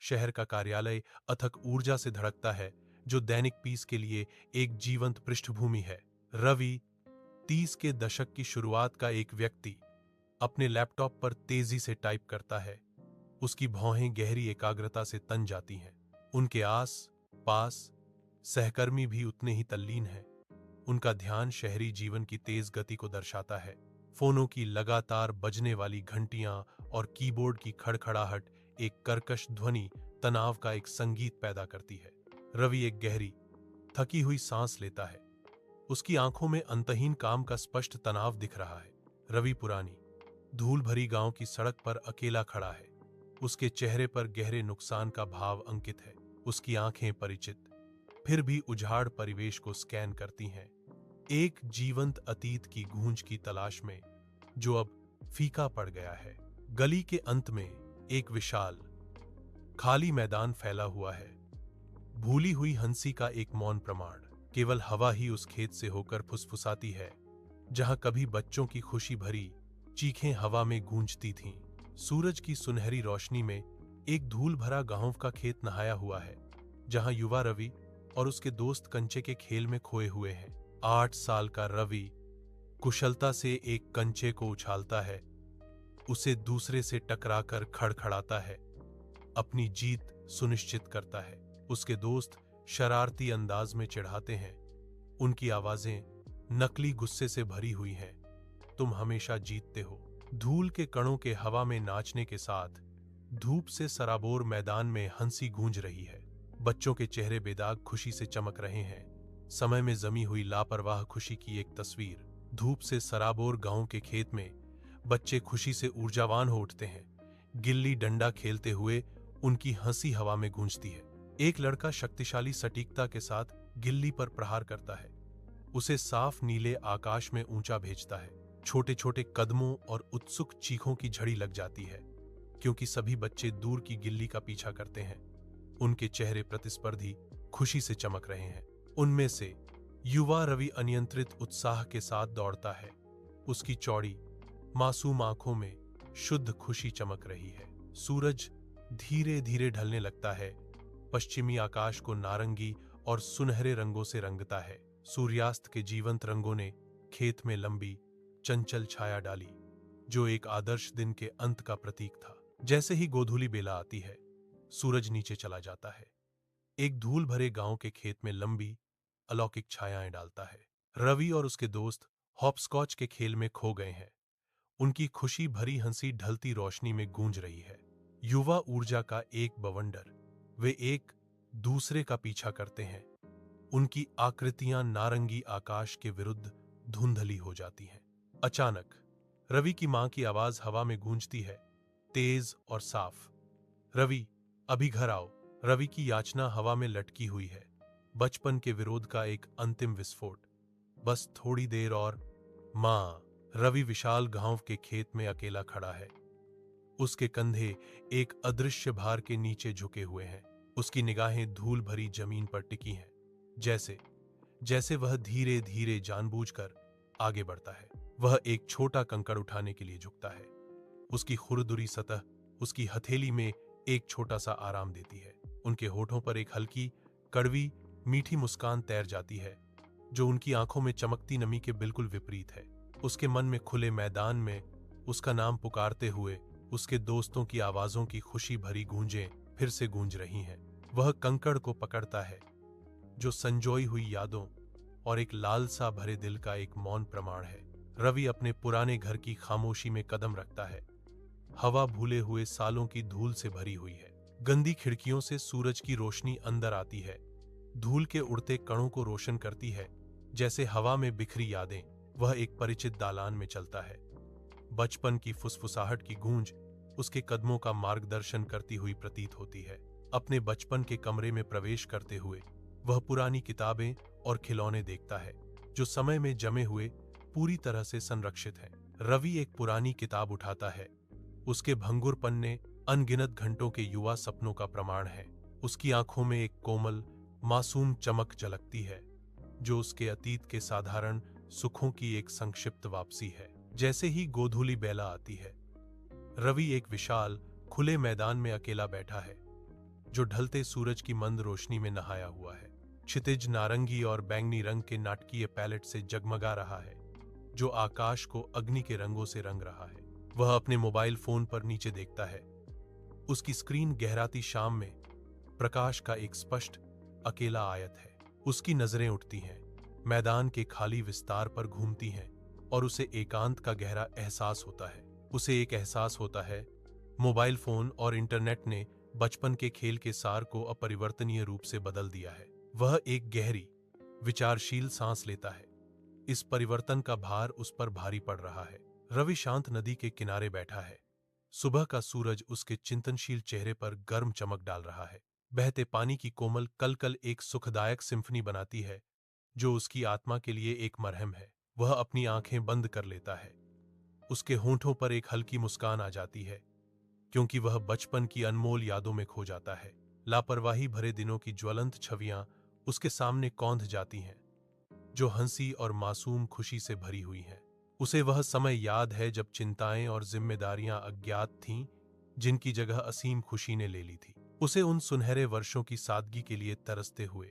शहर का कार्यालय अथक ऊर्जा से धड़कता है, जो दैनिक पीस के लिए एक जीवंत पृष्ठभूमि है। रवि, 30 के दशक की शुरुआत का एक व्यक्ति, अपने लैपटॉप पर तेजी से टाइप करता है। उसकी भौहें गहरी एकाग्रता से तन जाती हैं। उनके आस पास सहकर्मी भी उतने ही तल्लीन हैं। उनका ध्यान शहरी जीवन की तेज गति को दर्शाता है। फोनों की लगातार बजने वाली घंटियां और कीबोर्ड की खड़खड़ाहट एक कर्कश ध्वनि तनाव का एक संगीत पैदा करती है। रवि एक गहरी, थकी हुई सांस लेता है। उसकी आंखों में अंतहीन काम का स्पष्ट तनाव दिख रहा है। रवि पुरानी, धूल भरी गांव की सड़क पर अकेला खड़ा है। उसके चेहरे पर गहरे नुकसान का भाव अंकित है। उसकी आंखें परिचित, फिर भी उजाड़ परिवेश को स्कैन करती हैं, एक जीवंत अतीत की गूंज की तलाश में, जो अब फीका पड़ गया है। गली के अंत में एक विशाल, खाली मैदान फैला हुआ है। भूली हुई हंसी का एक मौन प्रमाण। केवल हवा ही उस खेत से होकर फुसफुसाती है, जहां कभी बच्चों की खुशी भरी चीखें हवा में गूंजती थीं। सूरज की सुनहरी रोशनी में एक धूल भरा गांव का खेत नहाया हुआ है, जहां युवा रवि और उसके दोस्त कंचे के खेल में खोए हुए हैं। 8 साल का रवि कुशलता से एक कंचे को उछालता है, उसे दूसरे से टकराकर खड़खड़ाता है, अपनी जीत सुनिश्चित करता है। उसके दोस्त शरारती अंदाज में चिढ़ाते हैं। उनकी आवाजें नकली गुस्से से भरी हुई हैं। तुम हमेशा जीतते हो। धूल के कणों के हवा में नाचने के साथ धूप से सराबोर मैदान में हंसी गूंज रही है। बच्चों के चेहरे बेदाग खुशी से चमक रहे हैं। समय में जमी हुई लापरवाह खुशी की एक तस्वीर। धूप से सराबोर गांव के खेत में बच्चे खुशी से ऊर्जावान हो उठते हैं। गिल्ली डंडा खेलते हुए उनकी हंसी हवा में गूंजती है। एक लड़का शक्तिशाली सटीकता के साथ गिल्ली पर प्रहार करता है, उसे साफ नीले आकाश में ऊंचा भेजता है। छोटे छोटे कदमों और उत्सुक चीखों की झड़ी लग जाती है, क्योंकि सभी बच्चे दूर की गिल्ली का पीछा करते हैं। उनके चेहरे प्रतिस्पर्धी खुशी से चमक रहे हैं। उनमें से युवा रवि अनियंत्रित उत्साह के साथ दौड़ता है। उसकी चौड़ी, मासूम आंखों में शुद्ध खुशी चमक रही है। सूरज धीरे धीरे ढलने लगता है। पश्चिमी आकाश को नारंगी और सुनहरे रंगों से रंगता है। सूर्यास्त के जीवंत रंगों ने खेत में लंबी, चंचल छाया डाली, जो एक आदर्श दिन के अंत का प्रतीक था। जैसे ही गोधूली बेला आती है, सूरज नीचे चला जाता है। एक धूल भरे गांव के खेत में लंबी, अलौकिक छायाएं डालता है। रवि और उसके दोस्त हॉपस्कॉच के खेल में खो गए हैं। उनकी खुशी भरी हंसी ढलती रोशनी में गूंज रही है। युवा ऊर्जा का एक बवंडर, वे एक दूसरे का पीछा करते हैं। उनकी आकृतियां नारंगी आकाश के विरुद्ध धुंधली हो जाती हैं। अचानक रवि की मां की आवाज हवा में गूंजती है, तेज और साफ। रवि, अभी घर आओ। रवि की याचना हवा में लटकी हुई है। बचपन के विरोध का एक अंतिम विस्फोट। बस थोड़ी देर और। मां। रवि विशाल गांव के खेत में अकेला खड़ा है। उसके कंधे एक अदृश्य भार के नीचे झुके हुए हैं। उसकी निगाहें धूल भरी जमीन पर टिकी हैं, जैसे जैसे वह धीरे धीरे जानबूझकर आगे बढ़ता है। वह एक छोटा कंकड़ उठाने के लिए झुकता है। उसकी खुरदुरी सतह उसकी हथेली में एक छोटा सा आराम देती है। उनके होठों पर एक हल्की, कड़वी, मीठी मुस्कान तैर जाती है, जो उनकी आंखों में चमकती नमी के बिल्कुल विपरीत है। उसके मन में खुले मैदान में उसका नाम पुकारते हुए उसके दोस्तों की आवाजों की खुशी भरी गूंजें फिर से गूंज रही हैं। वह कंकड़ को पकड़ता है, जो संजोई हुई यादों और एक लालसा भरे दिल का एक मौन प्रमाण है। रवि अपने पुराने घर की खामोशी में कदम रखता है। हवा भूले हुए सालों की धूल से भरी हुई है। गंदी खिड़कियों से सूरज की रोशनी अंदर आती है, धूल के उड़ते कणों को रोशन करती है, जैसे हवा में बिखरी यादें। वह एक परिचित दालान में चलता है। बचपन की फुसफुसाहट की गूंज उसके कदमों का मार्गदर्शन करती हुई प्रतीत होती है। अपने बचपन के कमरे में प्रवेश करते हुए वह पुरानी किताबें और खिलौने देखता है, जो समय में जमे हुए पूरी तरह से संरक्षित हैं। रवि एक पुरानी किताब उठाता है। उसके भंगुर पन्ने अनगिनत घंटों के युवा सपनों का प्रमाण है। उसकी आंखों में एक कोमल, मासूम चमक झलकती है, जो उसके अतीत के साधारण सुखों की एक संक्षिप्त वापसी है। जैसे ही गोधूली बेला आती है, रवि एक विशाल, खुले मैदान में अकेला बैठा है। जो ढलते सूरज की मंद रोशनी में नहाया हुआ है। क्षितिज नारंगी और बैंगनी रंग के नाटकीय पैलेट से जगमगा रहा है, जो आकाश को अग्नि के रंगों से रंग रहा है। वह अपने मोबाइल फोन पर नीचे देखता है। उसकी स्क्रीन गहराती शाम में प्रकाश का एक स्पष्ट अकेला आयत है। उसकी नजरें उठती हैं, मैदान के खाली विस्तार पर घूमती हैं और उसे एकांत का गहरा एहसास होता है। उसे एक एहसास होता है, मोबाइल फोन और इंटरनेट ने बचपन के खेल के सार को अपरिवर्तनीय रूप से बदल दिया है। वह एक गहरी, विचारशील सांस लेता है। इस परिवर्तन का भार उस पर भारी पड़ रहा है। रवि शांत नदी के किनारे बैठा है। सुबह का सूरज उसके चिंतनशील चेहरे पर गर्म चमक डाल रहा है। बहते पानी की कोमल कलकल एक सुखदायक सिम्फनी बनाती है, जो उसकी आत्मा के लिए एक मरहम है। वह अपनी आंखें बंद कर लेता है। उसके होंठों पर एक हल्की मुस्कान आ जाती है, क्योंकि वह बचपन की अनमोल यादों में खो जाता है। लापरवाही भरे दिनों की ज्वलंत छवियां उसके सामने कौंध जाती हैं, जो हंसी और मासूम खुशी से भरी हुई हैं। उसे वह समय याद है जब चिंताएं और जिम्मेदारियां अज्ञात थीं, जिनकी जगह असीम खुशी ने ले ली थी। उसे उन सुनहरे वर्षों की सादगी के लिए तरसते हुए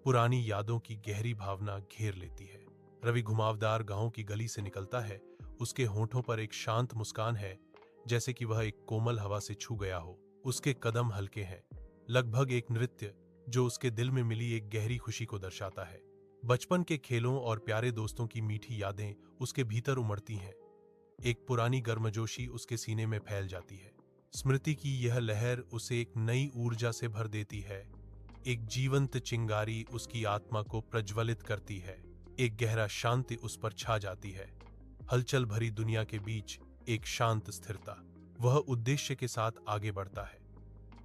पुरानी यादों की गहरी भावना घेर लेती है। रवि घुमावदार गांव की गली से निकलता है। उसके होंठों पर एक शांत मुस्कान है, जैसे कि वह एक कोमल हवा से छू गया हो। उसके कदम हल्के हैं, लगभग एक नृत्य, जो उसके दिल में मिली एक गहरी खुशी को दर्शाता है। बचपन के खेलों और प्यारे दोस्तों की मीठी यादें उसके भीतर उमड़ती हैं। एक पुरानी गर्मजोशी उसके सीने में फैल जाती है। स्मृति की यह लहर उसे एक नई ऊर्जा से भर देती है। एक जीवंत चिंगारी उसकी आत्मा को प्रज्वलित करती है। एक गहरा शांति उस पर छा जाती है। हलचल भरी दुनिया के बीच एक शांत स्थिरता। वह उद्देश्य के साथ आगे बढ़ता है,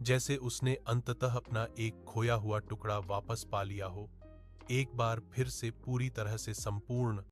जैसे उसने अंततः अपना एक खोया हुआ टुकड़ा वापस पा लिया हो, एक बार फिर से पूरी तरह से संपूर्ण